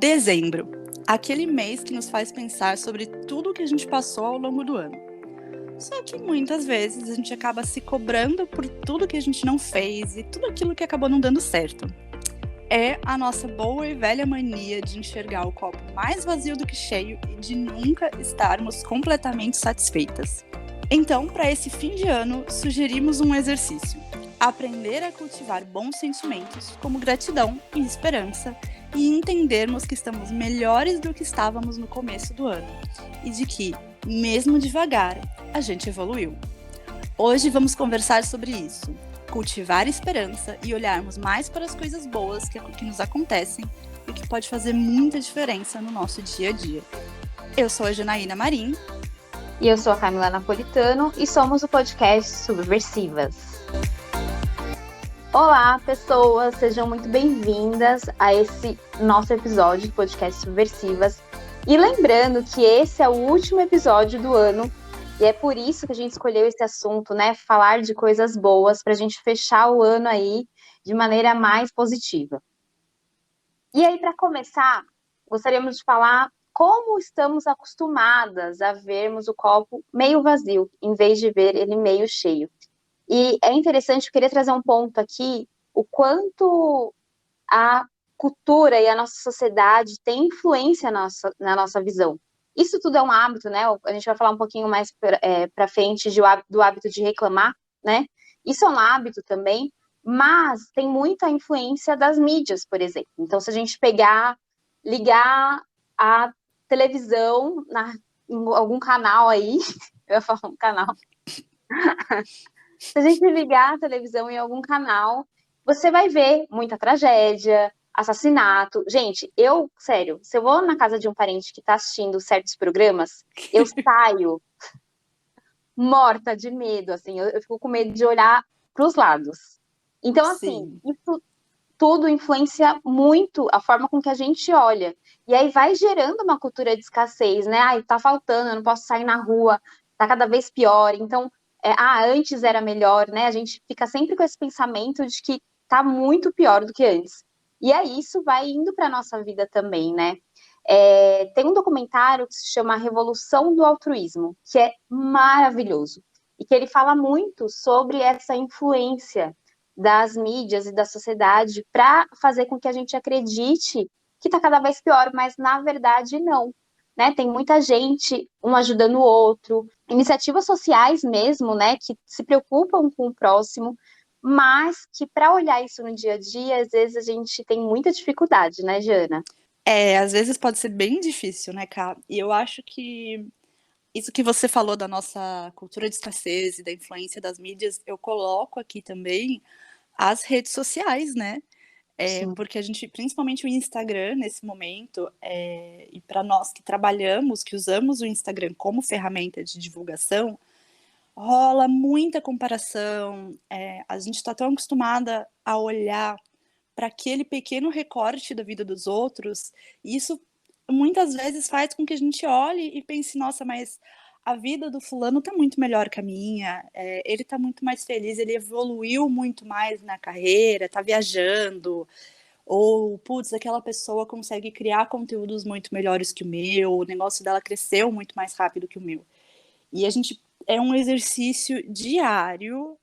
Dezembro, aquele mês que nos faz pensar sobre tudo que a gente passou ao longo do ano. Só que muitas vezes a gente acaba se cobrando por tudo que a gente não fez e tudo aquilo que acabou não dando certo. É a nossa boa e velha mania de enxergar o copo mais vazio do que cheio e de nunca estarmos completamente satisfeitas. Então, para esse fim de ano, sugerimos um exercício: aprender a cultivar bons sentimentos, como gratidão e esperança, e entendermos que estamos melhores do que estávamos no começo do ano, e de que, mesmo devagar, a gente evoluiu. Hoje vamos conversar sobre isso, cultivar esperança e olharmos mais para as coisas boas que nos acontecem e que pode fazer muita diferença no nosso dia a dia. Eu sou a Janaína Marim. E eu sou a Camila Napolitano e somos o podcast Subversivas. Olá, pessoas! Sejam muito bem-vindas a esse nosso episódio do podcast Subversivas. E lembrando que esse é o último episódio do ano e é por isso que a gente escolheu esse assunto, né? Falar de coisas boas para a gente fechar o ano aí de maneira mais positiva. E aí, para começar, gostaríamos de falar como estamos acostumadas a vermos o copo meio vazio, em vez de ver ele meio cheio. E é interessante, eu queria trazer um ponto aqui, o quanto a cultura e a nossa sociedade tem influência na nossa visão. Isso tudo é um hábito, né? A gente vai falar um pouquinho mais para frente do hábito de reclamar, né? Isso é um hábito também, mas tem muita influência das mídias, por exemplo. Então, se a gente ligar a televisão em algum canal aí, eu ia falar um canal. Se a gente ligar a televisão em algum canal, você vai ver muita tragédia, assassinato. Gente, sério, se eu vou na casa de um parente que está assistindo certos programas, eu saio morta de medo, assim, eu fico com medo de olhar para os lados. Então, assim, isso tudo influencia muito a forma com que a gente olha. E aí vai gerando uma cultura de escassez, né? Ai, tá faltando, eu não posso sair na rua, tá cada vez pior. Então, antes era melhor, né? A gente fica sempre com esse pensamento de que tá muito pior do que antes. E aí isso vai indo para nossa vida também, né? Tem um documentário que se chama Revolução do Altruísmo, que é maravilhoso. E que ele fala muito sobre essa influência das mídias e da sociedade para fazer com que a gente acredite que está cada vez pior, mas na verdade não. Né? Tem muita gente, um ajudando o outro, iniciativas sociais mesmo, né, que se preocupam com o próximo, mas que para olhar isso no dia a dia, às vezes a gente tem muita dificuldade, né, Jana? Às vezes pode ser bem difícil, né, Ká? E eu acho que isso que você falou da nossa cultura de escassez e da influência das mídias, eu coloco aqui também as redes sociais, né? Porque a gente, principalmente o Instagram nesse momento, e para nós que trabalhamos, que usamos o Instagram como ferramenta de divulgação, rola muita comparação. A gente está tão acostumada a olhar para aquele pequeno recorte da vida dos outros, e isso muitas vezes faz com que a gente olhe e pense, nossa, mas a vida do fulano tá muito melhor que a minha, ele tá muito mais feliz, ele evoluiu muito mais na carreira, tá viajando, ou, putz, aquela pessoa consegue criar conteúdos muito melhores que o meu, o negócio dela cresceu muito mais rápido que o meu. E a gente, é um exercício diário,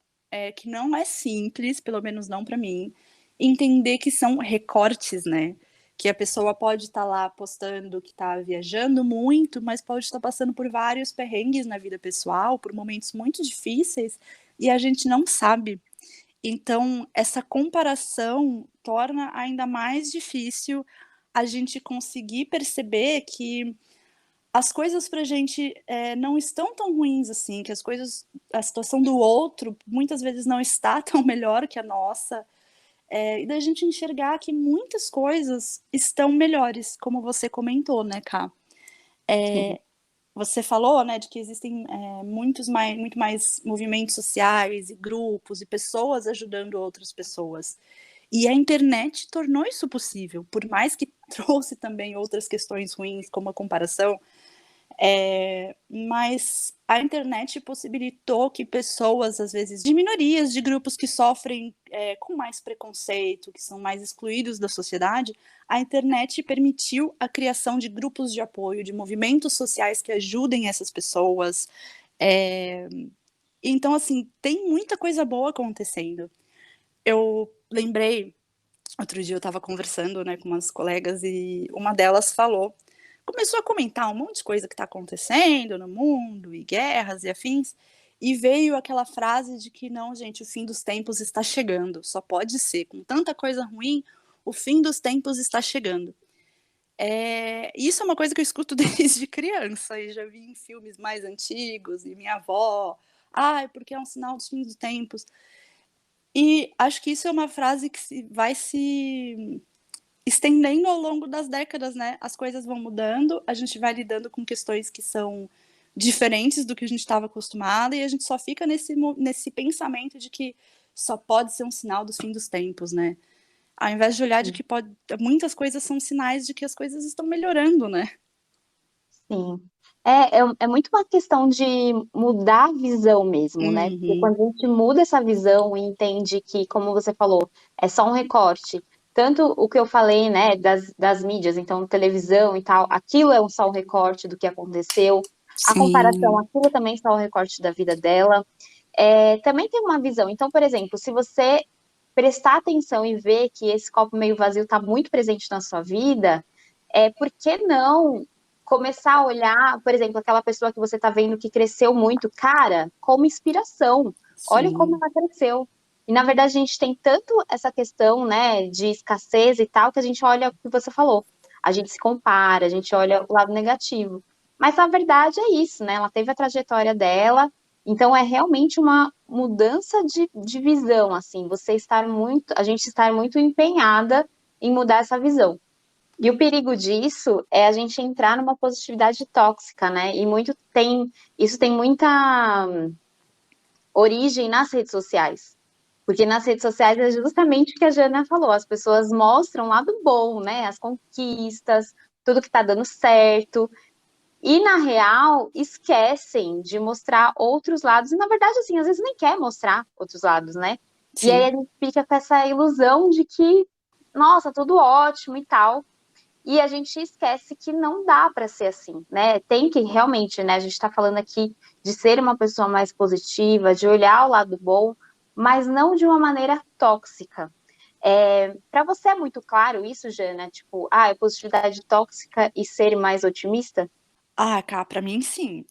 que não é simples, pelo menos não para mim, entender que são recortes, né? Que a pessoa pode estar lá postando que está viajando muito, mas pode estar passando por vários perrengues na vida pessoal, por momentos muito difíceis, e a gente não sabe. Então, essa comparação torna ainda mais difícil a gente conseguir perceber que as coisas pra gente não estão tão ruins assim, que a situação do outro muitas vezes não está tão melhor que a nossa, e da gente enxergar que muitas coisas estão melhores, como você comentou, né, Ká? Você falou, né, de que existem muito mais movimentos sociais e grupos e pessoas ajudando outras pessoas. E a internet tornou isso possível, por mais que trouxe também outras questões ruins, como a comparação. Mas a internet possibilitou que pessoas, às vezes, de minorias, de grupos que sofrem com mais preconceito, que são mais excluídos da sociedade, a internet permitiu a criação de grupos de apoio, de movimentos sociais que ajudem essas pessoas. Então, assim, tem muita coisa boa acontecendo. Eu lembrei, outro dia eu estava conversando, né, com umas colegas e uma delas começou a comentar um monte de coisa que está acontecendo no mundo, e guerras e afins, e veio aquela frase de que não, gente, o fim dos tempos está chegando, só pode ser, com tanta coisa ruim, o fim dos tempos está chegando. Isso é uma coisa que eu escuto desde criança, e já vi em filmes mais antigos, e minha avó, ai, porque é um sinal dos fins dos tempos. E acho que isso é uma frase que vai se estendendo ao longo das décadas, né? As coisas vão mudando, a gente vai lidando com questões que são diferentes do que a gente estava acostumado e a gente só fica nesse pensamento de que só pode ser um sinal dos fins dos tempos, né? Ao invés de olhar de que muitas coisas são sinais de que as coisas estão melhorando, né? Sim. É muito uma questão de mudar a visão mesmo, né? Porque Uhum. quando a gente muda essa visão e entende que, como você falou, é só um recorte, tanto o que eu falei, né, das mídias, então televisão e tal, aquilo é só um recorte do que aconteceu, a comparação, Sim. aquilo também é só um recorte da vida dela. Também tem uma visão. Então, por exemplo, se você prestar atenção e ver que esse copo meio vazio está muito presente na sua vida, por que não começar a olhar, por exemplo, aquela pessoa que você está vendo que cresceu muito, cara, como inspiração. Olha como Sim. ela cresceu. E na verdade a gente tem tanto essa questão, né, de escassez e tal, que a gente olha o que você falou. A gente se compara, a gente olha o lado negativo. Mas na verdade é isso, né? Ela teve a trajetória dela, então é realmente uma mudança de visão, assim, a gente estar muito empenhada em mudar essa visão. E o perigo disso é a gente entrar numa positividade tóxica, né? Isso tem muita origem nas redes sociais. Porque nas redes sociais é justamente o que a Jana falou, as pessoas mostram o lado bom, né? As conquistas, tudo que tá dando certo. E na real, esquecem de mostrar outros lados. E na verdade, assim, às vezes nem quer mostrar outros lados, né? E aí Sim. a gente fica com essa ilusão de que, nossa, tudo ótimo e tal. E a gente esquece que não dá para ser assim, né? Tem que realmente, né? A gente está falando aqui de ser uma pessoa mais positiva, de olhar o lado bom, mas não de uma maneira tóxica. Para você é muito claro isso, Jana? Tipo, é positividade tóxica e ser mais otimista? Cá, pra mim sim.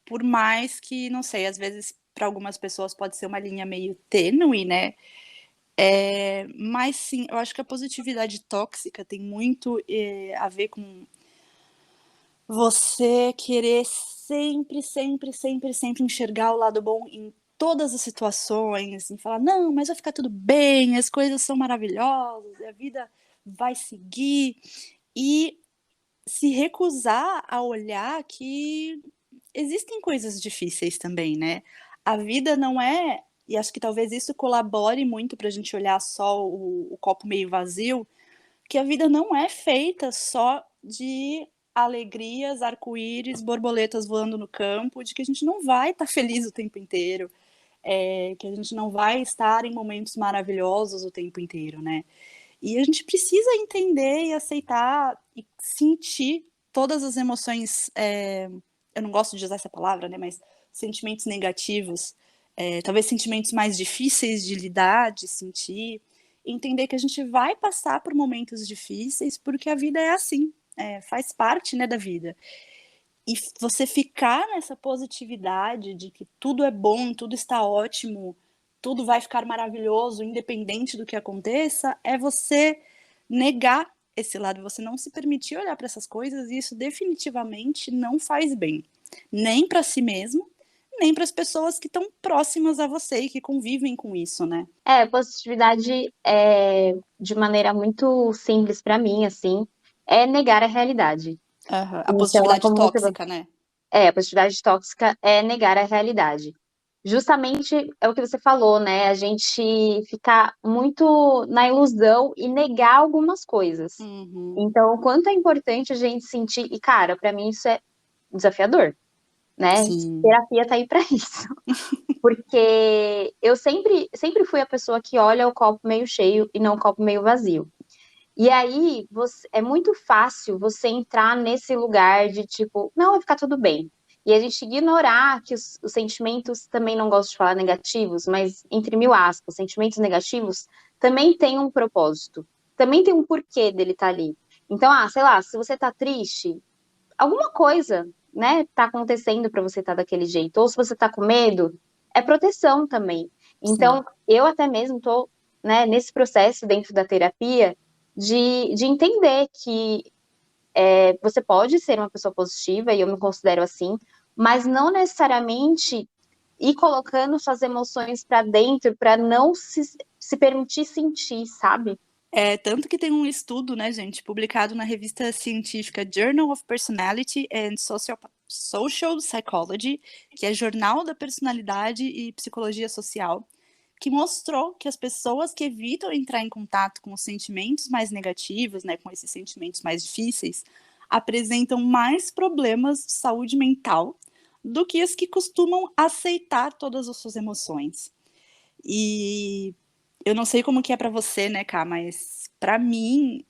Por mais que, não sei, às vezes para algumas pessoas pode ser uma linha meio tênue, né? Mas sim, eu acho que a positividade tóxica tem muito a ver com você querer sempre, sempre, sempre, sempre enxergar o lado bom em todas as situações, e falar, não, mas vai ficar tudo bem, as coisas são maravilhosas, a vida vai seguir, e se recusar a olhar que existem coisas difíceis também, né? A vida não é, e acho que talvez isso colabore muito para a gente olhar só o copo meio vazio, que a vida não é feita só de alegrias, arco-íris, borboletas voando no campo, de que a gente não vai estar feliz o tempo inteiro, que a gente não vai estar em momentos maravilhosos o tempo inteiro, né? E a gente precisa entender e aceitar e sentir todas as emoções. Eu não gosto de usar essa palavra, né? Mas sentimentos negativos, talvez sentimentos mais difíceis de lidar, de sentir. Entender que a gente vai passar por momentos difíceis, porque a vida é assim, faz parte, né, da vida. E você ficar nessa positividade de que tudo é bom, tudo está ótimo, tudo vai ficar maravilhoso, independente do que aconteça, é você negar esse lado, você não se permitir olhar para essas coisas, e isso definitivamente não faz bem, nem para si mesmo, nem para as pessoas que estão próximas a você e que convivem com isso, né? Positividade de maneira muito simples para mim, assim, é negar a realidade. Uhum. A Então, é positividade como você tóxica, né? a positividade tóxica é negar a realidade. Justamente é o que você falou, né? A gente ficar muito na ilusão e negar algumas coisas. Uhum. Então, o quanto é importante a gente sentir, e cara, para mim isso é desafiador, né? Sim, Terapia tá aí para isso. Porque eu sempre fui a pessoa que olha o copo meio cheio e não o copo meio vazio. E aí é muito fácil você entrar nesse lugar de tipo, não, vai ficar tudo bem. E a gente ignorar que os sentimentos, também não gosto de falar negativos, mas entre mil aspas, sentimentos negativos também tem um propósito. Também tem um porquê dele estar ali. Então, sei lá, se você tá triste, alguma coisa, né, tá acontecendo para você estar daquele jeito. Ou se você tá com medo, é proteção também. sim. Então, eu até mesmo tô, né, nesse processo dentro da terapia de entender que você pode ser uma pessoa positiva, e eu me considero assim, mas não necessariamente ir colocando suas emoções para dentro para não se permitir sentir, sabe? Tanto que tem um estudo, né, gente, publicado na revista científica Journal of Personality and Social Psychology, que é Jornal da Personalidade e Psicologia Social, que mostrou que as pessoas que evitam entrar em contato com os sentimentos mais negativos, né, com esses sentimentos mais difíceis, apresentam mais problemas de saúde mental do que as que costumam aceitar todas as suas emoções. E eu não sei como que é pra você, né, Cá, mas pra mim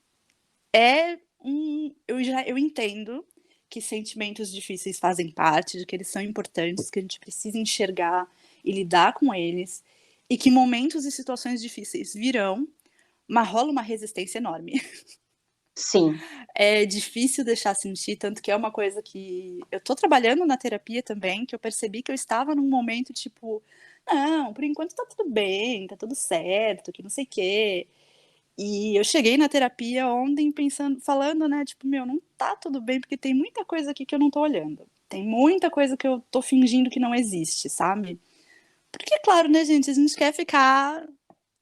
eu entendo que sentimentos difíceis fazem parte, de que eles são importantes, que a gente precisa enxergar e lidar com eles, e que momentos e situações difíceis virão, mas rola uma resistência enorme. Sim. É difícil deixar sentir, tanto que é uma coisa que eu tô trabalhando na terapia também, que eu percebi que eu estava num momento tipo: "Não, por enquanto tá tudo bem, tá tudo certo, que não sei o quê". E eu cheguei na terapia ontem falando, né, tipo: "Meu, não tá tudo bem, porque tem muita coisa aqui que eu não tô olhando. Tem muita coisa que eu tô fingindo que não existe", sabe. Porque claro, né, gente, a gente quer ficar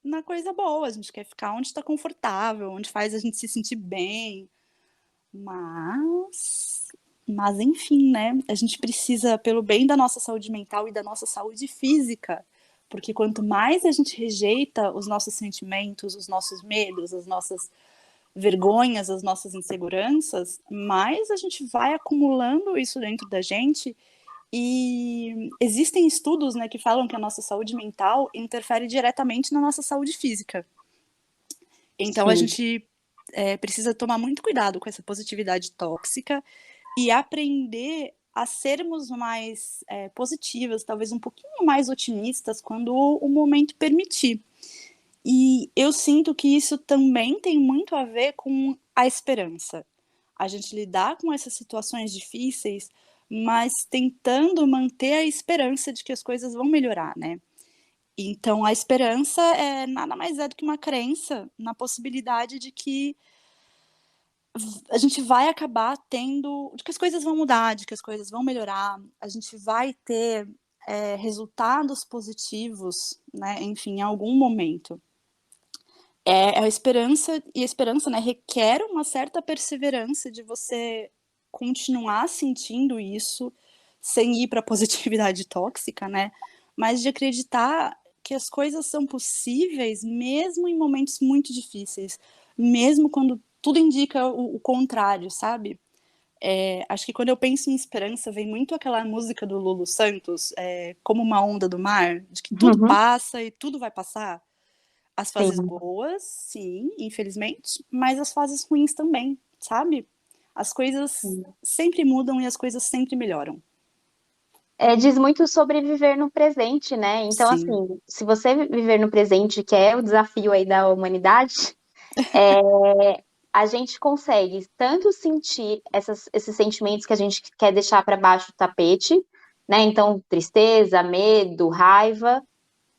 na coisa boa, a gente quer ficar onde tá confortável, onde faz a gente se sentir bem. Mas enfim, né, a gente precisa, pelo bem da nossa saúde mental e da nossa saúde física, porque quanto mais a gente rejeita os nossos sentimentos, os nossos medos, as nossas vergonhas, as nossas inseguranças, mais a gente vai acumulando isso dentro da gente. E existem estudos, né, que falam que a nossa saúde mental interfere diretamente na nossa saúde física. Então a Sim. gente precisa tomar muito cuidado com essa positividade tóxica e aprender a sermos mais positivas, talvez um pouquinho mais otimistas quando o momento permitir. E eu sinto que isso também tem muito a ver com a esperança. A gente lidar com essas situações difíceis, mas tentando manter a esperança de que as coisas vão melhorar, né. Então a esperança nada mais é do que uma crença na possibilidade de que a gente vai acabar tendo de que as coisas vão mudar, de que as coisas vão melhorar, a gente vai ter, resultados positivos, né, enfim, em algum momento. É a esperança e a esperança, né, requer uma certa perseverança de você continuar sentindo isso, sem ir para a positividade tóxica, né, mas de acreditar que as coisas são possíveis mesmo em momentos muito difíceis, mesmo quando tudo indica o contrário, sabe. Acho que quando eu penso em esperança vem muito aquela música do Lulu Santos, Como uma onda do mar, de que tudo Uhum. passa e tudo vai passar. As fases Sim. boas, sim, infelizmente, mas as fases ruins também, sabe. As coisas sempre mudam e as coisas sempre melhoram. Diz muito sobre viver no presente, né? Então, Sim, assim, se você viver no presente, que é o desafio aí da humanidade, é, a gente consegue tanto sentir esses sentimentos que a gente quer deixar para baixo do tapete, né? Então, tristeza, medo, raiva,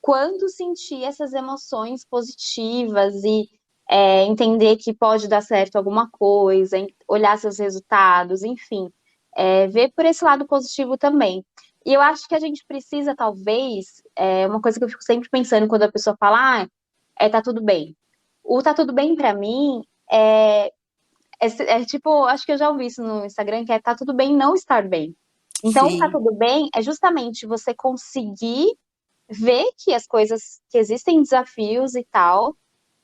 quanto sentir essas emoções positivas e entender que pode dar certo alguma coisa, olhar seus resultados, enfim, ver por esse lado positivo também. E eu acho que a gente precisa, talvez, uma coisa que eu fico sempre pensando quando a pessoa fala, tá tudo bem. O tá tudo bem pra mim tipo, acho que eu já ouvi isso no Instagram, que tá tudo bem não estar bem. Então, o tá sim, tudo bem é justamente você conseguir ver que as coisas, que existem desafios e tal,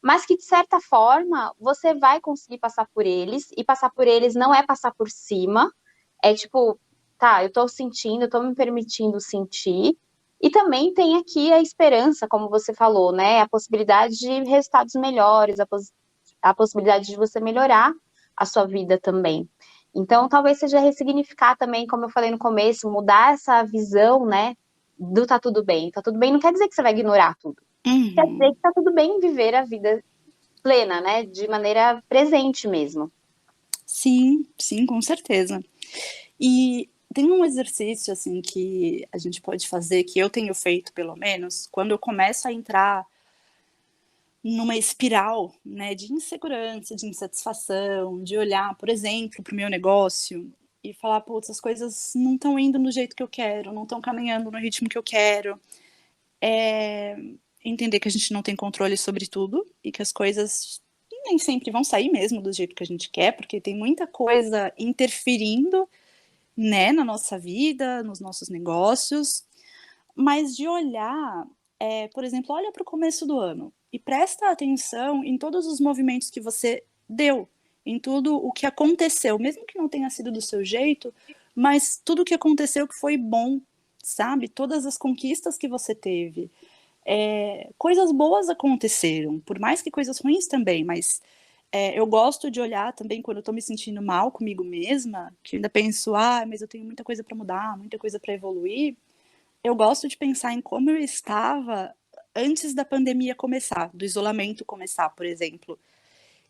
mas que de certa forma você vai conseguir passar por eles, e passar por eles não é passar por cima, é tipo, tá, eu tô sentindo, eu tô me permitindo sentir, e também tem aqui a esperança, como você falou, né, a possibilidade de resultados melhores, a possibilidade de você melhorar a sua vida também. Então, talvez seja ressignificar também, como eu falei no começo, mudar essa visão, né, do tá tudo bem. Tá tudo bem não quer dizer que você vai ignorar tudo. Quer dizer Uhum. que tá tudo bem viver a vida plena, né, de maneira presente mesmo. Sim, sim, com certeza. E tem um exercício, assim, que a gente pode fazer, que eu tenho feito, pelo menos, quando eu começo a entrar numa espiral, né, de insegurança, de insatisfação, de olhar, por exemplo, para o meu negócio e falar: "Putz, as coisas não estão indo do jeito que eu quero, não estão caminhando no ritmo que eu quero". Entender que a gente não tem controle sobre tudo e que as coisas nem sempre vão sair mesmo do jeito que a gente quer, porque tem muita coisa interferindo, né, na nossa vida, nos nossos negócios, mas de olhar, por exemplo, olha para o começo do ano e presta atenção em todos os movimentos que você deu, em tudo o que aconteceu, mesmo que não tenha sido do seu jeito, mas tudo o que aconteceu que foi bom, sabe? Todas as conquistas que você teve. Coisas boas aconteceram, por mais que coisas ruins também, mas eu gosto de olhar também quando eu tô me sentindo mal comigo mesma, que eu ainda penso: "Ah, mas eu tenho muita coisa para mudar, muita coisa para evoluir". Eu gosto de pensar em como eu estava antes da pandemia começar, do isolamento começar, por exemplo.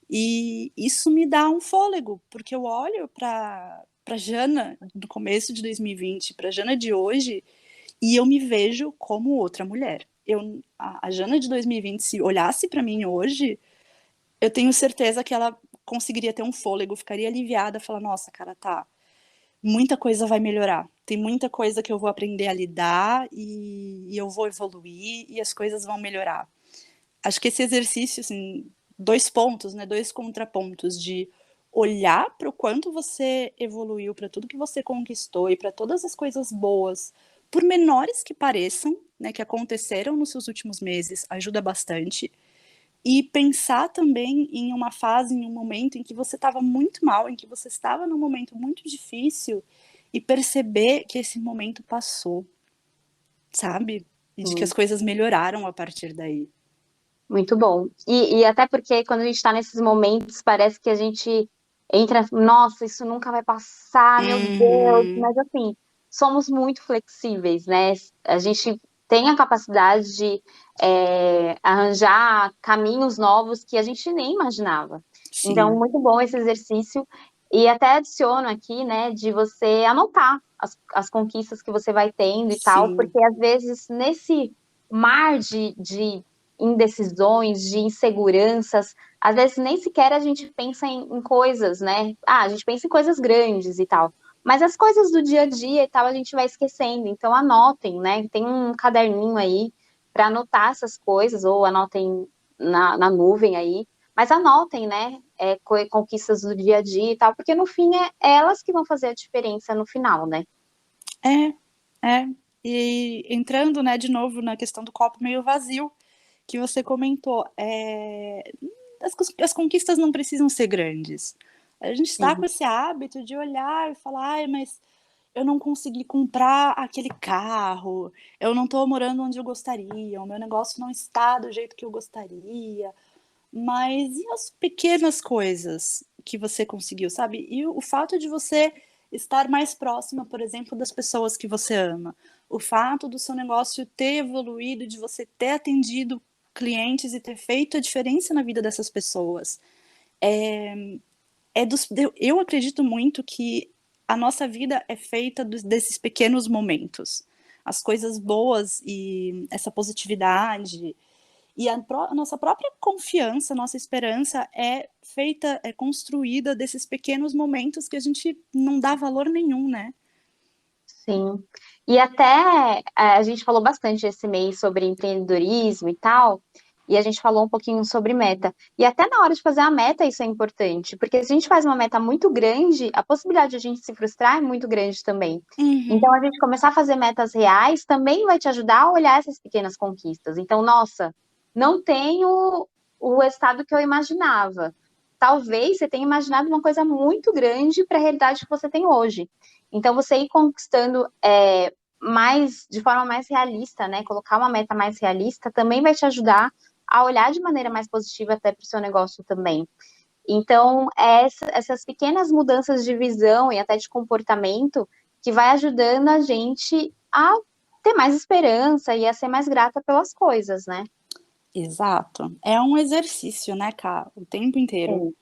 E isso me dá um fôlego, porque eu olho para Jana do começo de 2020, para Jana de hoje, e eu me vejo como outra mulher. A Jana de 2020, se olhasse para mim hoje, eu tenho certeza que ela conseguiria ter um fôlego, ficaria aliviada, falar: "Nossa, cara, tá, muita coisa vai melhorar. Tem muita coisa que eu vou aprender a lidar e eu vou evoluir e as coisas vão melhorar". Acho que esse exercício, assim, 2 pontos, né, 2 contrapontos de olhar para o quanto você evoluiu, para tudo que você conquistou e para todas as coisas boas, por menores que pareçam, né, que aconteceram nos seus últimos meses, ajuda bastante. E pensar também em uma fase, em um momento em que você estava muito mal, em que você estava num momento muito difícil e perceber que esse momento passou, sabe? E de que as Sim, coisas melhoraram a partir daí. muito bom. E até porque quando a gente está nesses momentos, parece que a gente entra, nossa, isso nunca vai passar, meu Deus. Uhum. Mas assim, somos muito flexíveis, né? A gente tem a capacidade de arranjar caminhos novos que a gente nem imaginava. Então, Sim, muito bom esse exercício. E até adiciono aqui, né, de você anotar as conquistas que você vai tendo e tal, sim, porque às vezes nesse mar de indecisões, de inseguranças, às vezes nem sequer a gente pensa em coisas, né? Ah, a gente pensa em coisas grandes e tal. Mas as coisas do dia a dia e tal a gente vai esquecendo. Então anotem, né? Tem um caderninho aí para anotar essas coisas, ou anotem na nuvem aí. Mas anotem, né? Conquistas do dia a dia e tal, porque no fim é elas que vão fazer a diferença no final, né? é, é. E entrando, né, de novo na questão do copo meio vazio, que você comentou, as conquistas não precisam ser grandes. A gente está com Sim, esse hábito de olhar e falar: "Ai, mas eu não consegui comprar aquele carro, eu não estou morando onde eu gostaria, o meu negócio não está do jeito que eu gostaria". Mas e as pequenas coisas que você conseguiu, sabe? E o fato de você estar mais próxima, por exemplo, das pessoas que você ama, o fato do seu negócio ter evoluído, de você ter atendido clientes e ter feito a diferença na vida dessas pessoas. Eu acredito muito que a nossa vida é feita desses pequenos momentos. As coisas boas e essa positividade e a nossa própria confiança, a nossa esperança é construída desses pequenos momentos que a gente não dá valor nenhum, né. sim. E até a gente falou bastante esse mês sobre empreendedorismo e tal, e a gente falou um pouquinho sobre meta. E até na hora de fazer a meta isso é importante, porque se a gente faz uma meta muito grande, a possibilidade de a gente se frustrar é muito grande também. Então, Uhum. a gente começar a fazer metas reais também vai te ajudar a olhar essas pequenas conquistas. Então, nossa, não tenho o resultado que eu imaginava. Talvez você tenha imaginado uma coisa muito grande para a realidade que você tem hoje. Então, você ir conquistando mais, de forma mais realista, né? Colocar uma meta mais realista também vai te ajudar a olhar de maneira mais positiva até para o seu negócio também. Então, essas pequenas mudanças de visão e até de comportamento que vai ajudando a gente a ter mais esperança e a ser mais grata pelas coisas, né? Exato. É um exercício, né, Cá? O tempo inteiro.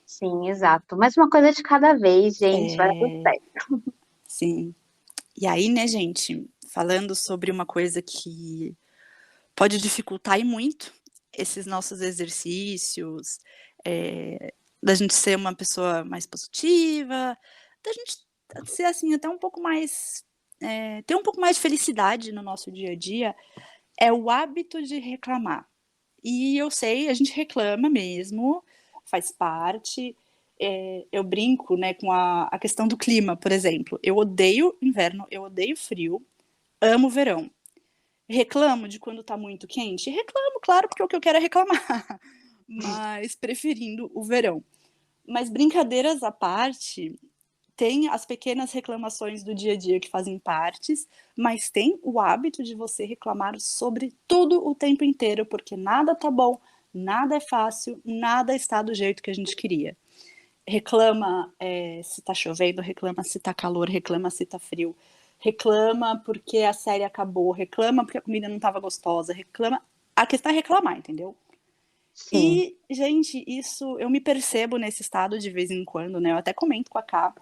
Sim, sim, exato. Mas uma coisa de cada vez, gente, vai dar tudo É, certo. sim. E aí, né, gente, falando sobre uma coisa que pode dificultar e muito esses nossos exercícios, da gente ser uma pessoa mais positiva, da gente ser assim até um pouco mais, ter um pouco mais de felicidade no nosso dia a dia, é o hábito de reclamar. E eu sei, a gente reclama mesmo, faz parte. Eu brinco, né, com a questão do clima, por exemplo. Eu odeio inverno, eu odeio frio, amo verão. Reclamo de quando tá muito quente? Reclamo, claro, porque o que eu quero é reclamar, mas preferindo o verão. Mas brincadeiras à parte, tem as pequenas reclamações do dia a dia que fazem partes, mas tem o hábito de você reclamar sobre tudo o tempo inteiro, porque nada tá bom, nada é fácil, nada está do jeito que a gente queria. Reclama se tá chovendo, reclama se tá calor, reclama se tá frio, reclama porque a série acabou, reclama porque a comida não estava gostosa, reclama. A questão é reclamar, entendeu? Sim, E, gente, isso eu me percebo nesse estado de vez em quando, né? Eu até comento com a Ká.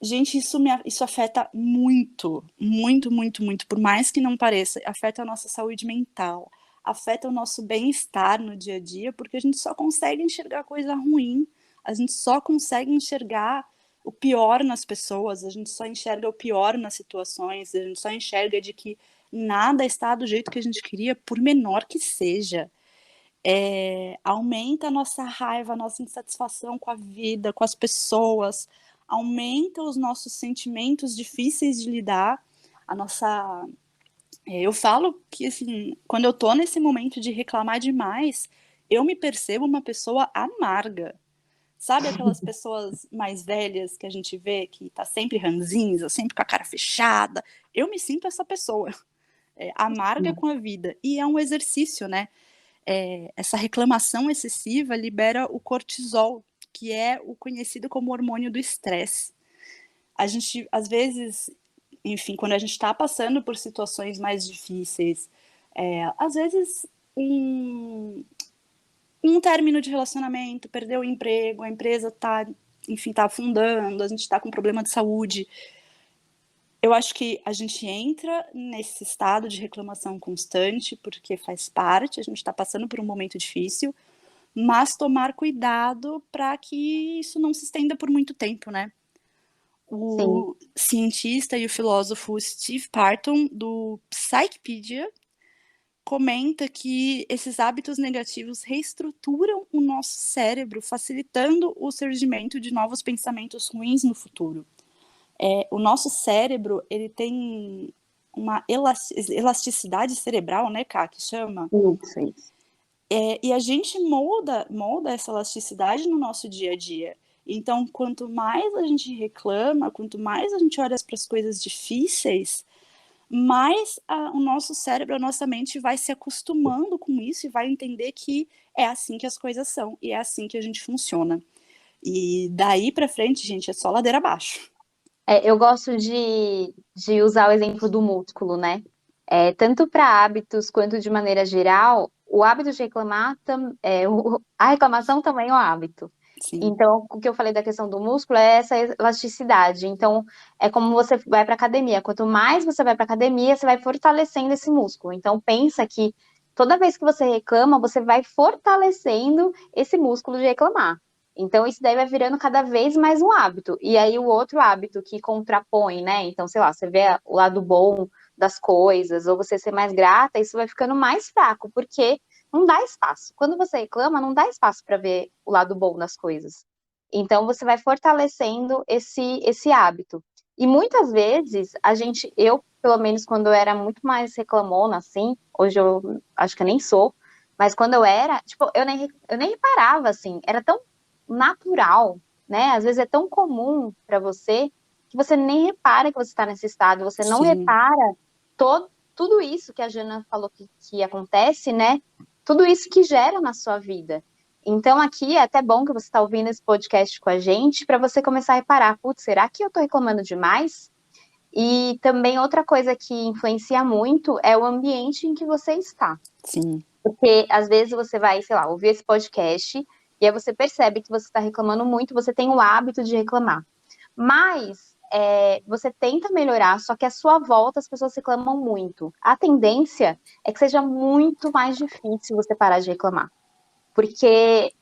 Gente, isso afeta muito, muito, muito, muito. Por mais que não pareça, afeta a nossa saúde mental, afeta o nosso bem-estar no dia a dia, porque a gente só consegue enxergar coisa ruim, a gente só consegue enxergar o pior nas pessoas, a gente só enxerga o pior nas situações, a gente só enxerga de que nada está do jeito que a gente queria, por menor que seja. Aumenta a nossa raiva, a nossa insatisfação com a vida, com as pessoas, aumenta os nossos sentimentos difíceis de lidar, a nossa. Eu falo que, assim, quando eu tô nesse momento de reclamar demais, eu me percebo uma pessoa amarga. Sabe aquelas pessoas mais velhas que a gente vê que tá sempre ranzinza, sempre com a cara fechada? Eu me sinto essa pessoa, amarga sim, com a vida. E é um exercício, né? Essa reclamação excessiva libera o cortisol, que é o conhecido como hormônio do estresse. A gente, às vezes, enfim, quando a gente está passando por situações mais difíceis, às vezes um término de relacionamento, perdeu o emprego, a empresa está, enfim, está afundando, a gente está com problema de saúde. Eu acho que a gente entra nesse estado de reclamação constante, porque faz parte, a gente está passando por um momento difícil, mas tomar cuidado para que isso não se estenda por muito tempo, né? sim. O cientista e o filósofo Steve Parton, do Psychepedia, comenta que esses hábitos negativos reestruturam o nosso cérebro, facilitando o surgimento de novos pensamentos ruins no futuro. O nosso cérebro, ele tem uma elasticidade cerebral, né, Ká, que chama, Isso. e a gente molda essa elasticidade no nosso dia a dia. Então, quanto mais a gente reclama, quanto mais a gente olha para as coisas difíceis, mais o nosso cérebro, a nossa mente vai se acostumando com isso e vai entender que é assim que as coisas são e é assim que a gente funciona. E daí para frente, gente, é só ladeira abaixo. Eu gosto de usar o exemplo do músculo, né? Tanto para hábitos quanto de maneira geral, o hábito de reclamar, a reclamação também é um hábito. Sim, Então, o que eu falei da questão do músculo é essa elasticidade. Então, é como você vai para academia. Quanto mais você vai para academia, você vai fortalecendo esse músculo. Então, pensa que toda vez que você reclama, você vai fortalecendo esse músculo de reclamar. Então, isso daí vai virando cada vez mais um hábito. E aí, o outro hábito que contrapõe, né? Então, sei lá, você vê o lado bom das coisas, ou você ser mais grata, isso vai ficando mais fraco, porque não dá espaço. Quando você reclama, não dá espaço para ver o lado bom das coisas. Então, você vai fortalecendo esse hábito. E muitas vezes, eu, pelo menos quando eu era muito mais reclamona, assim, hoje eu acho que eu nem sou, mas quando eu era, tipo, eu nem reparava, assim, era tão natural, né? Às vezes é tão comum para você que você nem repara que você está nesse estado, você não Sim, repara tudo isso que a Jana falou que acontece, né? Tudo isso que gera na sua vida. Então, aqui é até bom que você está ouvindo esse podcast com a gente, para você começar a reparar, putz, será que eu estou reclamando demais? E também outra coisa que influencia muito é o ambiente em que você está. sim. Porque às vezes você vai, sei lá, ouvir esse podcast e aí você percebe que você está reclamando muito, você tem o hábito de reclamar. Mas você tenta melhorar, só que à sua volta as pessoas reclamam muito. A tendência é que seja muito mais difícil você parar de reclamar. Porque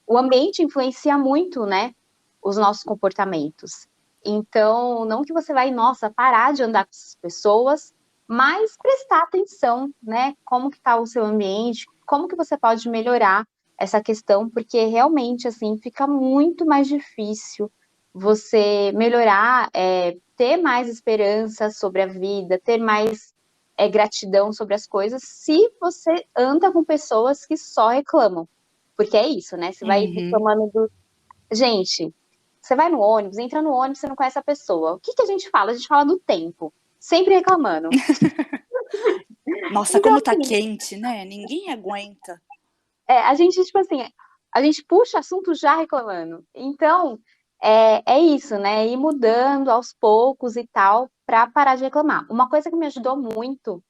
o ambiente influencia muito, né, os nossos comportamentos. Então, não que você vai, nossa, parar de andar com essas pessoas, mas prestar atenção, né, como que está o seu ambiente, como que você pode melhorar essa questão, porque realmente, assim, fica muito mais difícil você melhorar, ter mais esperança sobre a vida, ter mais gratidão sobre as coisas, se você anda com pessoas que só reclamam. Porque é isso, né? Você vai Uhum. reclamando do. Gente, você vai no ônibus, entra no ônibus, você não conhece a pessoa. O que que a gente fala? A gente fala do tempo. Sempre reclamando. Nossa, Então, como tá assim, quente, né? Ninguém aguenta. a gente, tipo assim, a gente puxa assunto já reclamando. Então, é isso, né? Ir mudando aos poucos e tal, pra parar de reclamar. Uma coisa que me ajudou muito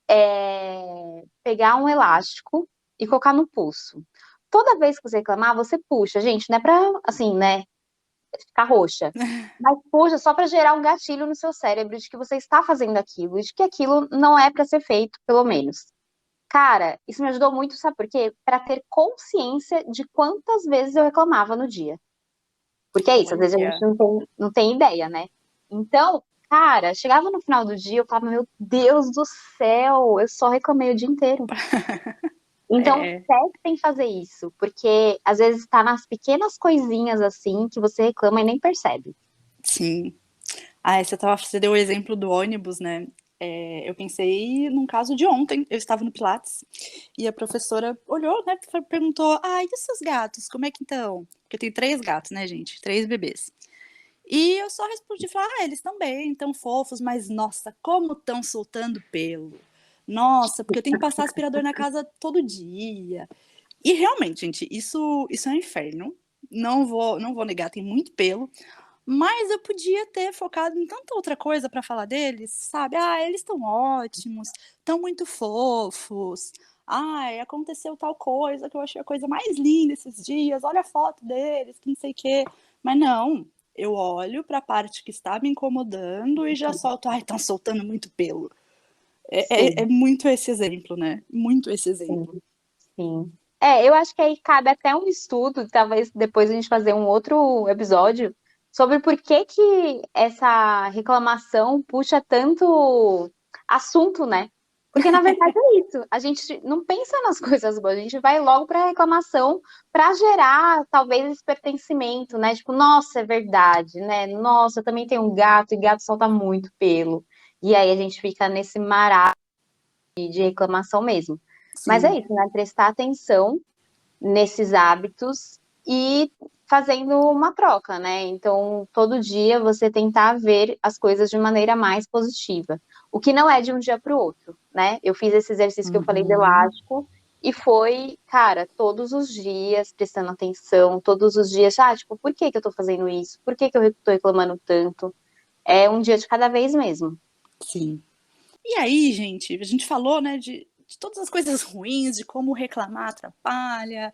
é pegar um elástico e colocar no pulso. Toda vez que você reclamar, você puxa. Gente, não é pra, assim, né? Ficar roxa. Mas puxa só para gerar um gatilho no seu cérebro de que você está fazendo aquilo, e de que aquilo não é para ser feito, pelo menos. Cara, isso me ajudou muito, sabe por quê? Para ter consciência de quantas vezes eu reclamava no dia. Porque é isso, às vezes a gente Olha. não tem ideia, né? Então, cara, chegava no final do dia, eu falava, meu Deus do céu, eu só reclamei o dia inteiro. Então, É, testem fazer isso, porque às vezes está nas pequenas coisinhas assim que você reclama e nem percebe. sim. Ah, você deu o exemplo do ônibus, né? Eu pensei num caso de ontem. Eu estava no Pilates e a professora olhou, né? Perguntou: Ah, e os seus gatos? Como é que estão? Porque eu tenho 3 gatos, né, gente? 3 bebês. E eu só respondi, falei, eles estão bem, tão fofos, mas nossa, como estão soltando pelo. Nossa, porque eu tenho que passar aspirador na casa todo dia. E realmente, gente, isso é um inferno. Não vou negar, tem muito pelo. Mas eu podia ter focado em tanta outra coisa para falar deles, sabe? Eles estão ótimos, estão muito fofos. Aconteceu tal coisa que eu achei a coisa mais linda esses dias. Olha a foto deles, que não sei o quê. Mas não, eu olho para a parte que está me incomodando e já solto. Estão soltando muito pelo. É Sim. muito esse exemplo, né? Muito esse Sim, exemplo. sim. Eu acho que aí cabe até um estudo, talvez depois a gente fazer um outro episódio, sobre por que que essa reclamação puxa tanto assunto, né? Porque na verdade é isso, a gente não pensa nas coisas boas, a gente vai logo para a reclamação para gerar talvez esse pertencimento, né? Tipo, nossa, é verdade, né? Nossa, eu também tenho um gato e gato solta muito pelo. E aí a gente fica nesse marasmo de reclamação mesmo. Mas é Sim. isso, né? Prestar atenção nesses hábitos e fazendo uma troca, né? Então, todo dia você tentar ver as coisas de maneira mais positiva. O que não é de um dia para o outro, né? Eu fiz esse exercício que eu falei do Uhum. elástico e foi, cara, todos os dias prestando atenção, todos os dias, tipo, por que que eu tô fazendo isso? Por que que eu tô reclamando tanto? É um dia de cada vez mesmo. Sim. E aí, gente, a gente falou, né, de todas as coisas ruins, de como reclamar atrapalha,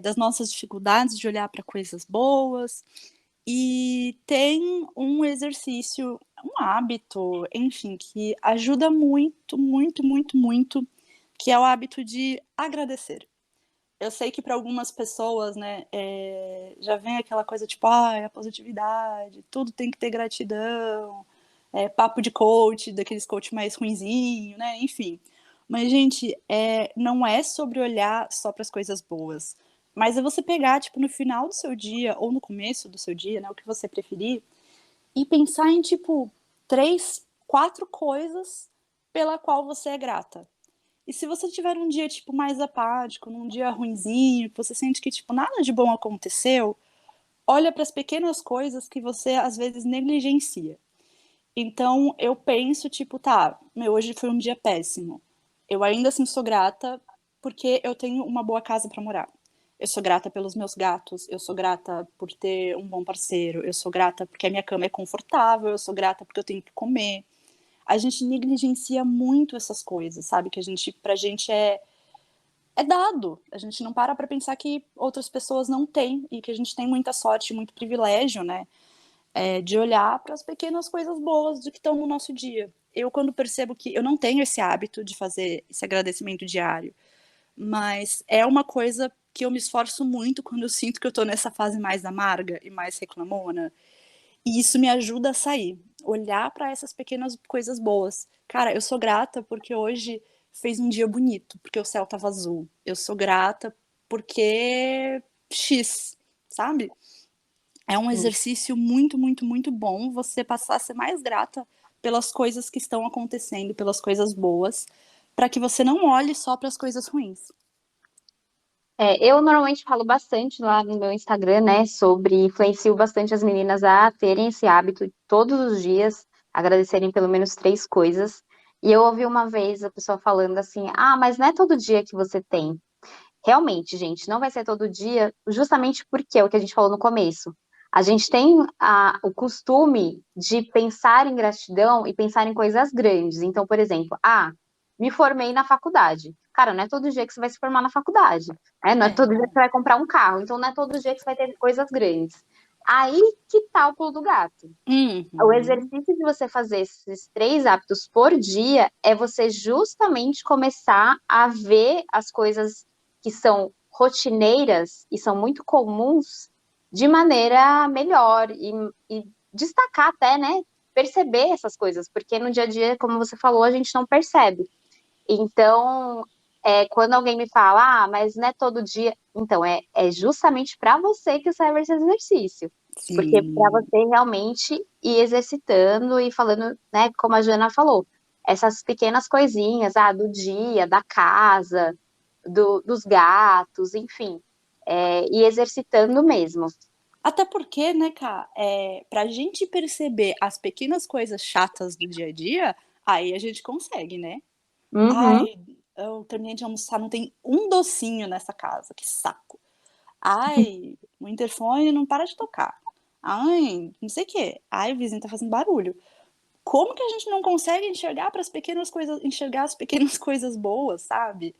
das nossas dificuldades de olhar para coisas boas. E tem um exercício, um hábito, enfim, que ajuda muito, muito, muito, muito, que é o hábito de agradecer. Eu sei que para algumas pessoas, né, já vem aquela coisa tipo, a positividade, tudo tem que ter gratidão, papo de coach, daqueles coach mais ruinzinho, né, enfim. Mas, gente, não é sobre olhar só para as coisas boas, mas é você pegar, tipo, no final do seu dia, ou no começo do seu dia, né, o que você preferir, e pensar em, tipo, 3, 4 coisas pela qual você é grata. E se você tiver um dia, tipo, mais apático, num dia ruinzinho, que você sente que, tipo, nada de bom aconteceu, olha para as pequenas coisas que você às vezes negligencia. Então eu penso, tipo, tá, meu, hoje foi um dia péssimo. Eu ainda assim sou grata porque eu tenho uma boa casa para morar. Eu sou grata pelos meus gatos, eu sou grata por ter um bom parceiro, eu sou grata porque a minha cama é confortável, eu sou grata porque eu tenho que comer. A gente negligencia muito essas coisas, sabe? Que a gente, pra gente é dado. A gente não para pensar que outras pessoas não têm e que a gente tem muita sorte, muito privilégio, né? De olhar para as pequenas coisas boas do que estão no nosso dia. Eu, quando percebo que eu não tenho esse hábito de fazer esse agradecimento diário, mas é uma coisa que eu me esforço muito quando eu sinto que eu tô nessa fase mais amarga e mais reclamona. E isso me ajuda a sair, olhar para essas pequenas coisas boas. Cara, eu sou grata porque hoje fez um dia bonito, porque o céu tava azul. Eu sou grata porque X, sabe? É um exercício muito, muito, muito bom você passar a ser mais grata pelas coisas que estão acontecendo, pelas coisas boas, para que você não olhe só para as coisas ruins. Eu normalmente falo bastante lá no meu Instagram, né, sobre influencio bastante as meninas a terem esse hábito de todos os dias agradecerem pelo menos 3 coisas. E eu ouvi uma vez a pessoa falando assim: ah, mas não é todo dia que você tem. Realmente, gente, não vai ser todo dia, justamente porque é o que a gente falou no começo. A gente tem o costume de pensar em gratidão e pensar em coisas grandes. Então, por exemplo, me formei na faculdade. Cara, não é todo dia que você vai se formar na faculdade, né? Não é todo dia que você vai comprar um carro. Então, não é todo dia que você vai ter coisas grandes. Aí que tá o pulo do gato. O Uhum. exercício de você fazer esses 3 hábitos por dia é você justamente começar a ver as coisas que são rotineiras e são muito comuns de maneira melhor e destacar até, né? Perceber essas coisas, porque no dia a dia, como você falou, a gente não percebe. Então, quando alguém me fala, mas não é todo dia, então é justamente para você que serve esse exercício. Porque para Sim. você realmente ir exercitando e falando, né, como a Jana falou, essas pequenas coisinhas, do dia, da casa, dos gatos, enfim, e exercitando mesmo. Até porque, né, Cá, pra gente perceber as pequenas coisas chatas do dia a dia, aí a gente consegue, né? Uhum. Ai, eu terminei de almoçar, não tem um docinho nessa casa, que saco. Ai, o interfone não para de tocar. Ai, não sei o quê. Ai, o vizinho tá fazendo barulho. Como que a gente não consegue enxergar para as pequenas coisas, enxergar as pequenas coisas boas, sabe?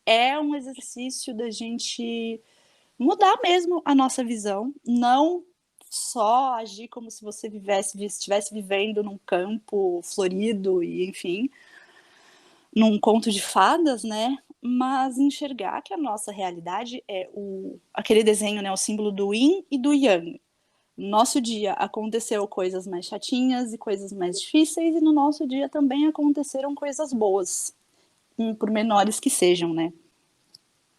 É um exercício da gente mudar mesmo a nossa visão, não só agir como se você estivesse vivendo num campo florido e, enfim, num conto de fadas, né? Mas enxergar que a nossa realidade é aquele desenho, né? O símbolo do yin e do yang. No nosso dia aconteceu coisas mais chatinhas e coisas mais difíceis, e no nosso dia também aconteceram coisas boas, por menores que sejam, né?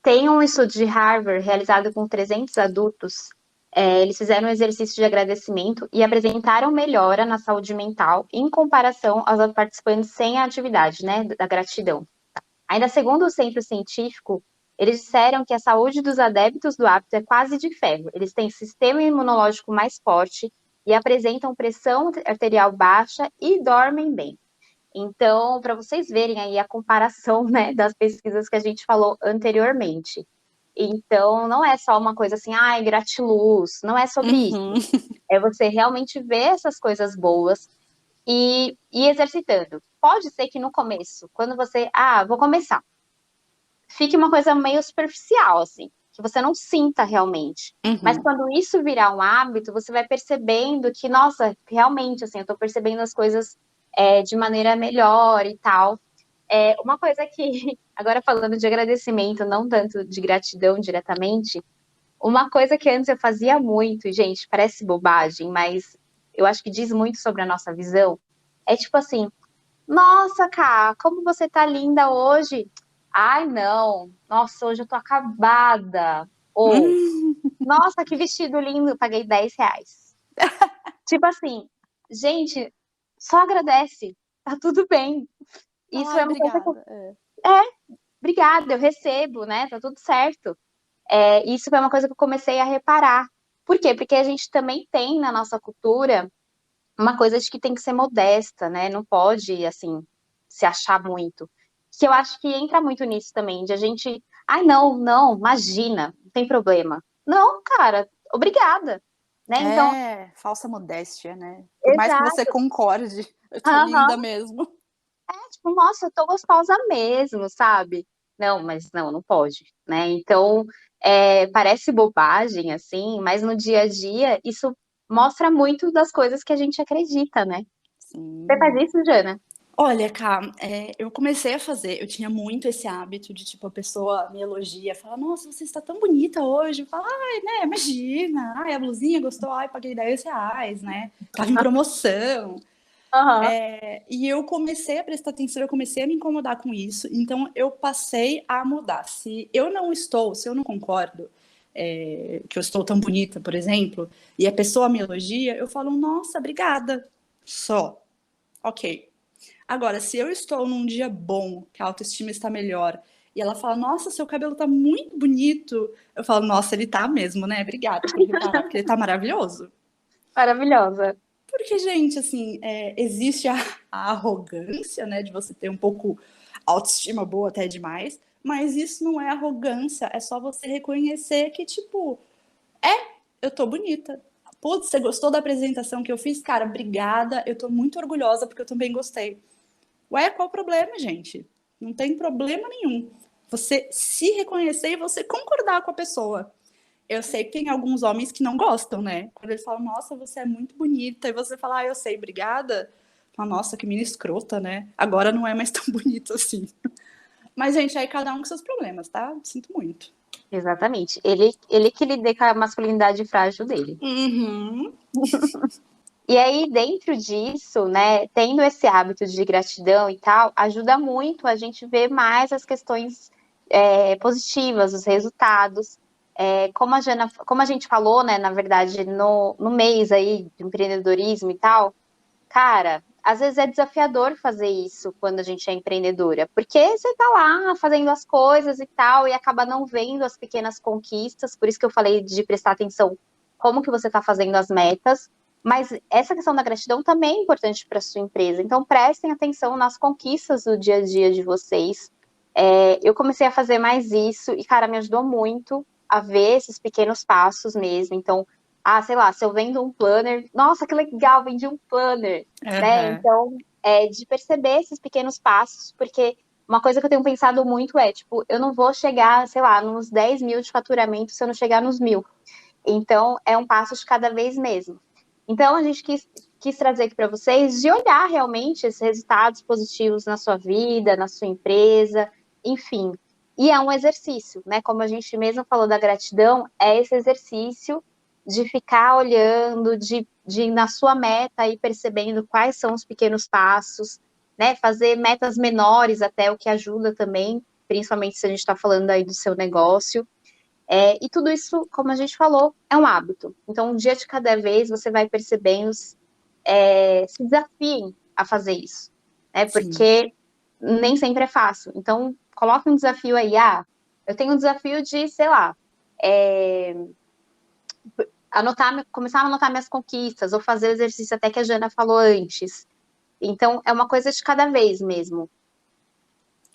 Tem um estudo de Harvard realizado com 300 adultos. Eles fizeram um exercício de agradecimento e apresentaram melhora na saúde mental em comparação aos participantes sem a atividade, né, da gratidão. Ainda segundo o centro científico, eles disseram que a saúde dos adeptos do hábito é quase de ferro. Eles têm sistema imunológico mais forte e apresentam pressão arterial baixa e dormem bem. Então, para vocês verem aí a comparação, né, das pesquisas que a gente falou anteriormente. Então, não é só uma coisa assim, gratiluz, não é sobre isso. Uhum. É você realmente ver essas coisas boas e ir exercitando. Pode ser que no começo, quando você, vou começar, fique uma coisa meio superficial, assim, que você não sinta realmente. Mas Uhum. quando isso virar um hábito, você vai percebendo que, nossa, realmente, assim, eu tô percebendo as coisas de maneira melhor e tal. Uma coisa que, agora falando de agradecimento, não tanto de gratidão diretamente, uma coisa que antes eu fazia muito, e, gente, parece bobagem, mas eu acho que diz muito sobre a nossa visão, é tipo assim, nossa, Ká, como você tá linda hoje. Ai, não. Nossa, hoje eu tô acabada. Ou, nossa, que vestido lindo, paguei R$ 10. Tipo assim, gente, só agradece. Tá tudo bem. Isso Ai, é uma coisa que obrigada. obrigada, eu recebo, né? Tá tudo certo. Isso foi uma coisa que eu comecei a reparar. Por quê? Porque a gente também tem na nossa cultura uma coisa de que tem que ser modesta, né? Não pode, assim, se achar muito. Que eu acho que entra muito nisso também, de a gente, ai, não, não, imagina, não tem problema. Não, cara, obrigada, né? Então, É, falsa modéstia, né? Por mais que você exato. concorde, eu tô Aham. linda mesmo. Tipo, nossa, eu tô gostosa mesmo, sabe? Não, mas não, não pode, né? Então, parece bobagem, assim, mas no dia a dia isso mostra muito das coisas que a gente acredita, né? Você faz Sim. isso, Jana? Olha, Cá, eu comecei a fazer, eu tinha muito esse hábito de, tipo, a pessoa me elogia, fala, nossa, você está tão bonita hoje. Eu falo, ai, né, imagina, ai, a blusinha gostou, ai, paguei R$ 10, né? Tava em promoção. Aham. E eu comecei a prestar atenção, eu comecei a me incomodar com isso, então eu passei a mudar. Se eu não concordo, que eu estou tão bonita, por exemplo, e a pessoa me elogia, eu falo, nossa, obrigada. Só. Ok. Agora, se eu estou num dia bom, que a autoestima está melhor, e ela fala, nossa, seu cabelo tá muito bonito, eu falo, nossa, ele tá mesmo, né? Obrigada por reparar, porque ele tá maravilhoso. Maravilhosa. Porque, gente, assim, existe a arrogância, né, de você ter um pouco autoestima boa até demais, mas isso não é arrogância, é só você reconhecer que, tipo, eu tô bonita. Putz, você gostou da apresentação que eu fiz? Cara, obrigada, eu tô muito orgulhosa porque eu também gostei. Ué, qual o problema, gente? Não tem problema nenhum. Você se reconhecer e você concordar com a pessoa. Eu sei que tem alguns homens que não gostam, né? Quando eles falam, nossa, você é muito bonita, e você fala, eu sei, obrigada. Fala, nossa, que mina escrota, né? Agora não é mais tão bonito assim. Mas, gente, aí cada um com seus problemas, tá? Sinto muito. Exatamente. Ele que lida com a masculinidade frágil dele. Uhum. E aí, dentro disso, né, tendo esse hábito de gratidão e tal, ajuda muito a gente ver mais as questões positivas, os resultados. Como a gente falou, né, na verdade, no mês aí de empreendedorismo e tal, cara, às vezes é desafiador fazer isso quando a gente é empreendedora, porque você tá lá fazendo as coisas e tal, e acaba não vendo as pequenas conquistas, por isso que eu falei de prestar atenção como que você tá fazendo as metas, mas essa questão da gratidão também é importante para sua empresa, então prestem atenção nas conquistas do dia a dia de vocês. Eu comecei a fazer mais isso e, cara, me ajudou muito a ver esses pequenos passos mesmo, então sei lá, se eu vendo um planner, nossa, que legal, vendi um planner, né? Uhum. Então, de perceber esses pequenos passos, porque uma coisa que eu tenho pensado muito é, tipo, eu não vou chegar, sei lá, nos 10 mil de faturamento se eu não chegar nos 1.000. Então, é um passo de cada vez mesmo. Então, a gente quis trazer aqui para vocês de olhar realmente esses resultados positivos na sua vida, na sua empresa, enfim. E é um exercício, né? Como a gente mesmo falou da gratidão, é esse exercício de ficar olhando, de na sua meta ir percebendo quais são os pequenos passos, né? Fazer metas menores até, o que ajuda também, principalmente se a gente está falando aí do seu negócio. E tudo isso, como a gente falou, é um hábito. Então, um dia de cada vez você vai percebendo, se desafiem a fazer isso, né? Sim. Porque nem sempre é fácil. Então, coloque um desafio aí. Eu tenho um desafio de, sei lá, começar a anotar minhas conquistas, ou fazer o exercício até que a Jana falou antes. Então, é uma coisa de cada vez mesmo.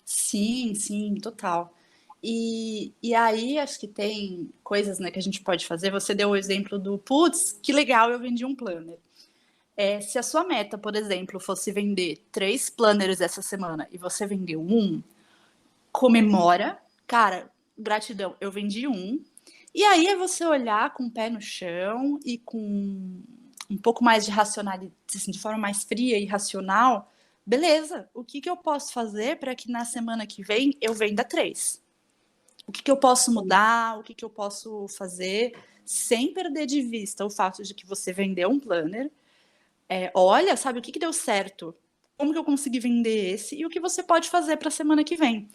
Sim, sim, total. E aí acho que tem coisas, né, que a gente pode fazer. Você deu o exemplo do, putz, que legal, eu vendi um planner. Se a sua meta, por exemplo, fosse vender 3 planners essa semana e você vendeu um, comemora, cara, gratidão, eu vendi um. E aí é você olhar com o pé no chão e com um pouco mais de racionalidade, assim, de forma mais fria e racional. Beleza, o que eu posso fazer para que na semana que vem eu venda 3? O que eu posso mudar? O que eu posso fazer sem perder de vista o fato de que você vendeu um planner? Olha, sabe, o que deu certo? Como que eu consegui vender esse? E o que você pode fazer para a semana que vem?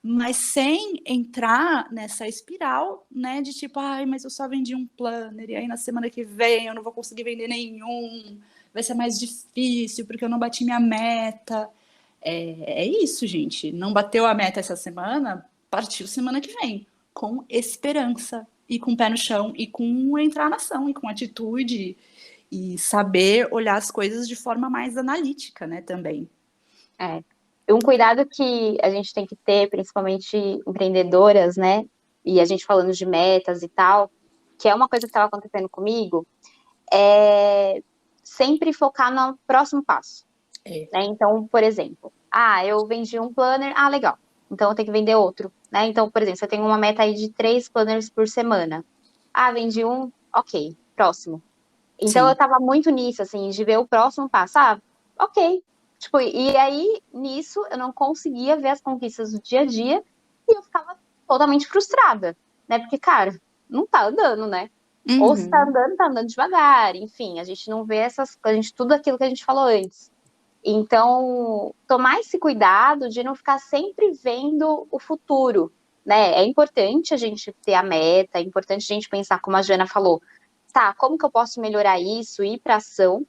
Mas sem entrar nessa espiral, né, de tipo, ai, mas eu só vendi um planner, e aí na semana que vem eu não vou conseguir vender nenhum, vai ser mais difícil porque eu não bati minha meta. É isso, gente. Não bateu a meta essa semana, partiu semana que vem, com esperança. e com o pé no chão e com entrar na ação e com atitude e saber olhar as coisas de forma mais analítica, né, também. É. Um cuidado que a gente tem que ter, principalmente empreendedoras, né? E a gente falando de metas e tal, que é uma coisa que estava acontecendo comigo, é sempre focar no próximo passo. É. Né? Então, por exemplo, eu vendi um planner, legal. Então eu tenho que vender outro. Né? Então, por exemplo, você tem uma meta aí de 3 planners por semana. Vendi um, ok, próximo. Então eu Sim. tava muito nisso, assim, de ver o próximo passo. Ok. Tipo, e aí, nisso, eu não conseguia ver as conquistas do dia a dia e eu ficava totalmente frustrada, né? Porque, cara, não tá andando, né? Ou se Uhum. tá andando devagar, enfim, a gente não vê tudo aquilo que a gente falou antes. Então, tomar esse cuidado de não ficar sempre vendo o futuro, né? É importante a gente ter a meta, é importante a gente pensar, como a Jana falou, tá, como que eu posso melhorar isso, ir para ação,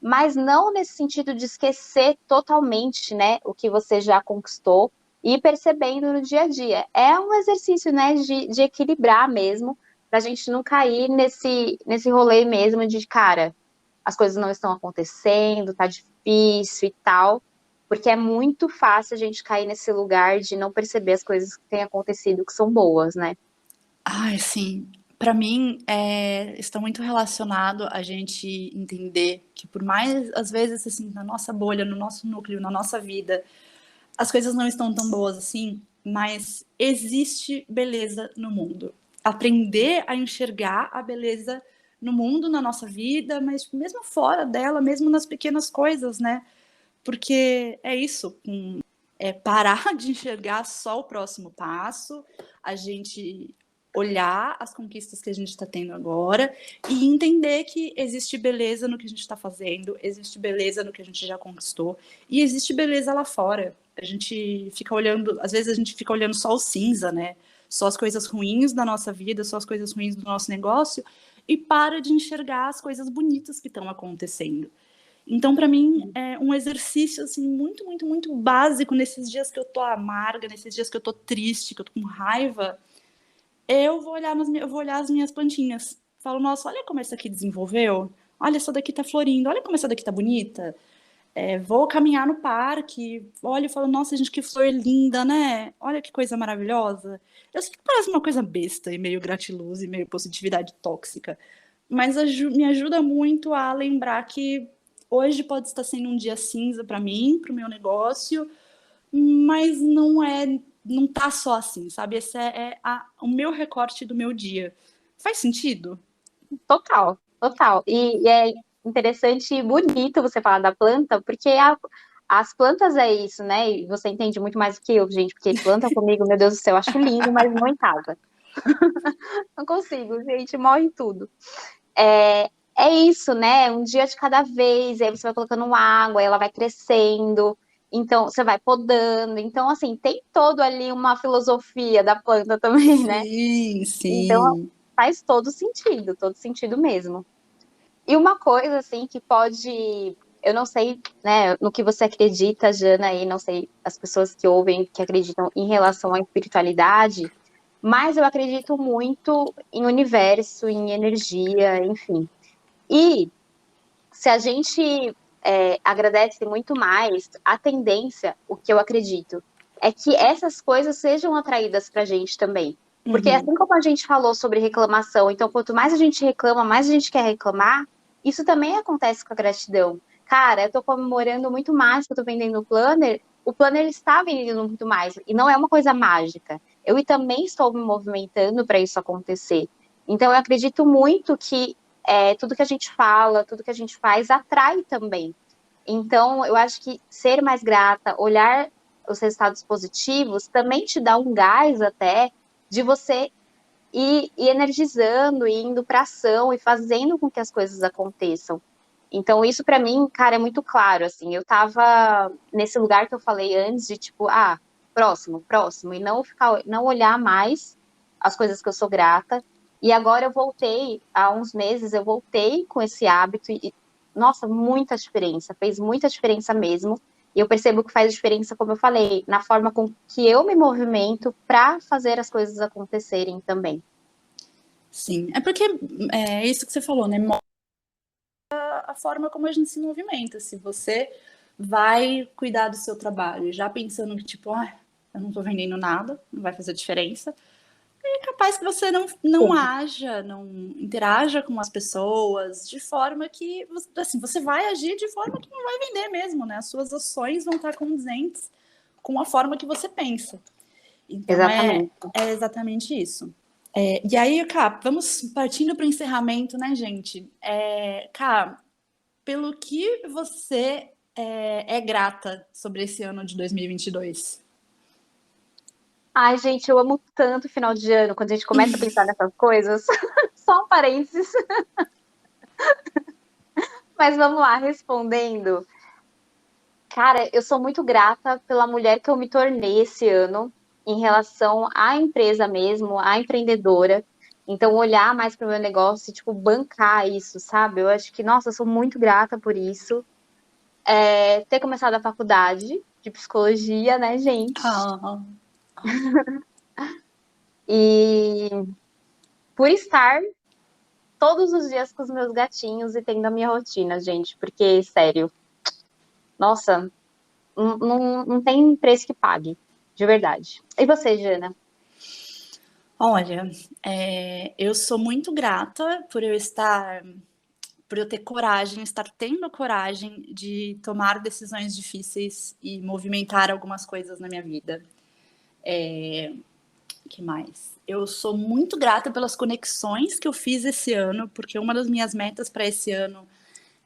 mas não nesse sentido de esquecer totalmente, né, o que você já conquistou e ir percebendo no dia a dia. É um exercício, né, de equilibrar mesmo, para a gente não cair nesse rolê mesmo de, cara, as coisas não estão acontecendo, tá difícil e tal, porque é muito fácil a gente cair nesse lugar de não perceber as coisas que têm acontecido que são boas, né? Ai, sim. Para mim, está muito relacionado a gente entender que por mais, às vezes, assim, na nossa bolha, no nosso núcleo, na nossa vida, as coisas não estão tão boas assim, mas existe beleza no mundo. Aprender a enxergar a beleza no mundo, na nossa vida, mas mesmo fora dela, mesmo nas pequenas coisas, né? Porque é isso, parar de enxergar só o próximo passo, a gente olhar as conquistas que a gente está tendo agora e entender que existe beleza no que a gente está fazendo, existe beleza no que a gente já conquistou e existe beleza lá fora. A gente fica olhando, às vezes a gente fica olhando só o cinza, né? Só as coisas ruins da nossa vida, só as coisas ruins do nosso negócio e para de enxergar as coisas bonitas que estão acontecendo. Então, para mim, é um exercício assim muito, muito, muito básico nesses dias que eu tô amarga, nesses dias que eu tô triste, que eu tô com raiva, eu vou olhar as minhas plantinhas. Falo, nossa, olha como essa aqui desenvolveu. Olha, essa daqui tá florindo. Olha como essa daqui tá bonita. Vou caminhar no parque, olho e falo, nossa, gente, que flor linda, né? Olha que coisa maravilhosa. Eu sei que parece uma coisa besta e meio gratiluz e meio positividade tóxica, mas me ajuda muito a lembrar que hoje pode estar sendo um dia cinza para mim, para o meu negócio, mas não tá só assim, sabe? Esse o meu recorte do meu dia. Faz sentido? Total, total. E é interessante e bonito você falar da planta, porque as plantas é isso, né? E você entende muito mais do que eu, gente, porque planta comigo, meu Deus do céu, eu acho lindo, mas não em casa. Não consigo, gente, morre tudo. É isso, né? Um dia de cada vez, aí você vai colocando água, ela vai crescendo, então você vai podando. Então, assim, tem todo ali uma filosofia da planta também, né? Sim, Então sim. faz todo sentido mesmo. E uma coisa, assim, que pode. Eu não sei, né, no que você acredita, Jana, e não sei as pessoas que ouvem, que acreditam em relação à espiritualidade, mas eu acredito muito em universo, em energia, enfim. E se a gente agradece muito mais, a tendência, o que eu acredito, é que essas coisas sejam atraídas para a gente também. Porque Uhum. assim como a gente falou sobre reclamação, então quanto mais a gente reclama, mais a gente quer reclamar, isso também acontece com a gratidão. Cara, eu tô comemorando muito mais que eu tô vendendo o planner está vendendo muito mais, e não é uma coisa mágica. Eu também estou me movimentando para isso acontecer. Então eu acredito muito que tudo que a gente fala, tudo que a gente faz atrai também. Então, eu acho que ser mais grata, olhar os resultados positivos, também te dá um gás até de você ir energizando, e indo para ação e fazendo com que as coisas aconteçam. Então, isso para mim, cara, é muito claro, assim, eu tava nesse lugar que eu falei antes de tipo, próximo, próximo, e não olhar mais as coisas que eu sou grata. E agora eu voltei, há uns meses, eu voltei com esse hábito e, nossa, muita diferença, fez muita diferença mesmo. E eu percebo que faz diferença, como eu falei, na forma com que eu me movimento para fazer as coisas acontecerem também. Sim, é porque é isso que você falou, né? Mostra a forma como a gente se movimenta. Se você vai cuidar do seu trabalho já pensando que, tipo, eu não tô vendendo nada, não vai fazer diferença, é capaz que você não Sim, haja, não interaja com as pessoas de forma que, assim, você vai agir de forma que não vai vender mesmo, né? As suas ações vão estar condizentes com a forma que você pensa. Então, é exatamente. exatamente isso. E aí, Cá, vamos partindo para o encerramento, né, gente? Cá, pelo que você é grata sobre esse ano de 2022? Ai, gente, eu amo tanto final de ano, quando a gente começa a pensar nessas coisas. Só um parênteses. Mas vamos lá, respondendo. Cara, eu sou muito grata pela mulher que eu me tornei esse ano em relação à empresa mesmo, à empreendedora. Então, olhar mais para o meu negócio e, tipo, bancar isso, sabe? Eu acho que, nossa, eu sou muito grata por isso. Ter começado a faculdade de psicologia, né, gente? Ah, E por estar todos os dias com os meus gatinhos e tendo a minha rotina, gente. Porque, sério, nossa, não tem preço que pague, de verdade. E você, Jana? olha, eu sou muito grata por eu ter coragem, estar tendo coragem de tomar decisões difíceis e movimentar algumas coisas na minha vida. Que mais? Eu sou muito grata pelas conexões que eu fiz esse ano, porque uma das minhas metas para esse ano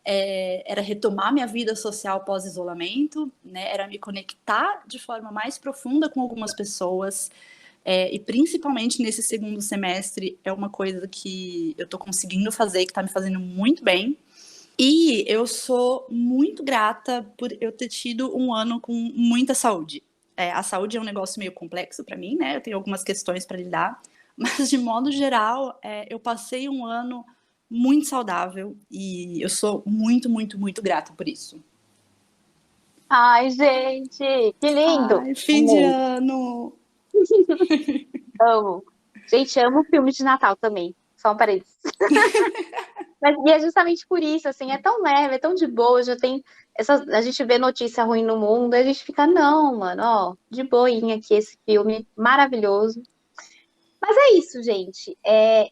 era retomar minha vida social pós-isolamento, né? Era me conectar de forma mais profunda com algumas pessoas. E principalmente nesse segundo semestre é uma coisa que eu estou conseguindo fazer, que está me fazendo muito bem. E eu sou muito grata por eu ter tido um ano com muita saúde. A saúde é um negócio meio complexo para mim, né? Eu tenho algumas questões para lidar, mas de modo geral, eu passei um ano muito saudável e eu sou muito, muito, muito grata por isso. Ai, gente, que lindo! Ai, fim de Amei, ano! amo. Gente, amo filme de Natal também. Só um parênteses. Mas, e é justamente por isso, assim, é tão leve, é tão de boa, já tem a gente vê notícia ruim no mundo, e a gente fica, não, mano, ó, de boinha aqui esse filme maravilhoso. Mas é isso, gente.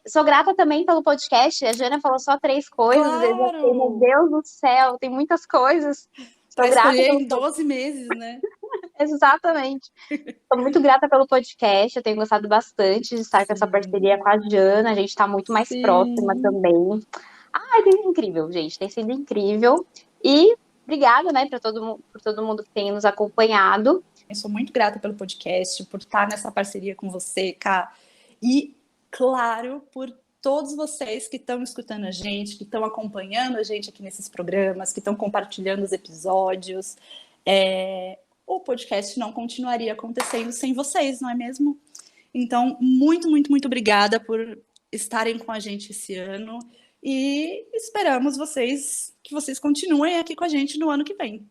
Sou grata também pelo podcast. A Jana falou só 3 coisas. Eu já fiquei, meu Claro! Deus do céu, tem muitas coisas. Sou Para grata escolher pelo em 12 meses, né? Exatamente. Estou muito grata pelo podcast. Eu tenho gostado bastante de estar com essa parceria Sim, com a Jana. A gente está muito mais próxima sim. também. Ai, tem sido incrível, gente. Tem sido incrível. E obrigada, né, por todo mundo que tem nos acompanhado. Eu sou muito grata pelo podcast, por estar nessa parceria com você, Cá. E, claro, por todos vocês que estão escutando a gente, que estão acompanhando a gente aqui nesses programas, que estão compartilhando os episódios. O podcast não continuaria acontecendo sem vocês, não é mesmo? Então, muito, muito, muito obrigada por estarem com a gente esse ano e esperamos que vocês continuem aqui com a gente no ano que vem.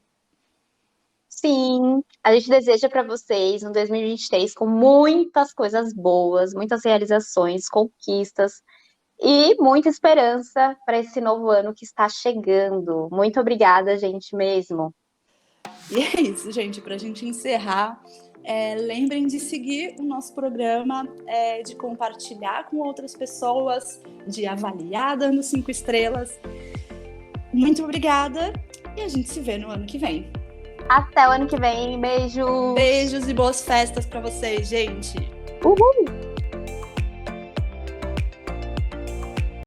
Sim, a gente deseja para vocês um 2023 com muitas coisas boas, muitas realizações, conquistas e muita esperança para esse novo ano que está chegando. Muito obrigada, gente, mesmo. E é isso, gente. Para a gente encerrar, lembrem de seguir o nosso programa, de compartilhar com outras pessoas, de avaliar dando 5 estrelas. Muito obrigada e a gente se vê no ano que vem. Até o ano que vem. Beijo. Beijos e boas festas para vocês, gente. Uhul.